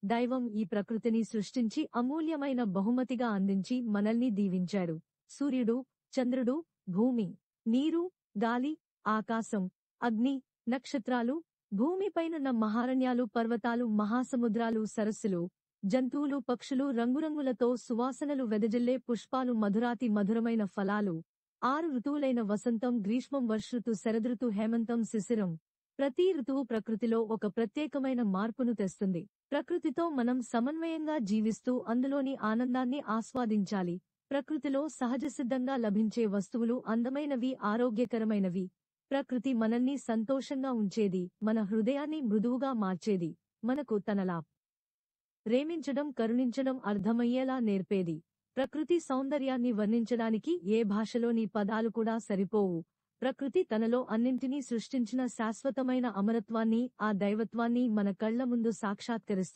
దైవం ఈ ప్రకృతిని సృష్టించి అమూల్యమైన బహుమతిగా అందించి మనల్ని దీవించాడు. సూర్యుడు, చంద్రుడు, భూమి, నీరు, గాలి, ఆకాశం, అగ్ని, నక్షత్రాలు, భూమిపైనున్న మహారణ్యాలు, పర్వతాలు, మహాసముద్రాలు, సరస్సులు, జంతువులు, పక్షులు, రంగురంగులతో సువాసనలు వెదజల్లే పుష్పాలు, మధురాతి మధురమైన ఫలాలు, 6 ఋతువులైన వసంతం, గ్రీష్మం, వర్షృతు, శరదృతు, హేమంతం, శిశిరం. ప్రతి ఋతువు ప్రకృతిలో ఒక ప్రత్యేకమైన మార్పును తెస్తుంది. ప్రకృతితో మనం సమన్వయంగా జీవిస్తూ అందులోని ఆనందాన్ని ఆస్వాదించాలి. ప్రకృతిలో సహజసిద్ధంగా లభించే వస్తువులు అందమైనవి, ఆరోగ్యకరమైనవి. ప్రకృతి మనల్ని సంతోషంగా ఉంచేది, మన హృదయాన్ని మృదువుగా మార్చేది, మనకు తనలా ప్రేమించడం, కరుణించడం అర్థమయ్యేలా నేర్పేది. ప్రకృతి సౌందర్యాన్ని వర్ణించడానికి ఏ భాషలోని పదాలు కూడా సరిపోవు. ప్రకృతి తనలో అన్నింటినీ సృష్టించిన శాశ్వతమైన అమరత్వాన్ని, ఆ దైవత్వాన్ని మన కళ్ల ముందు సాక్షాత్కరిస్తుంది.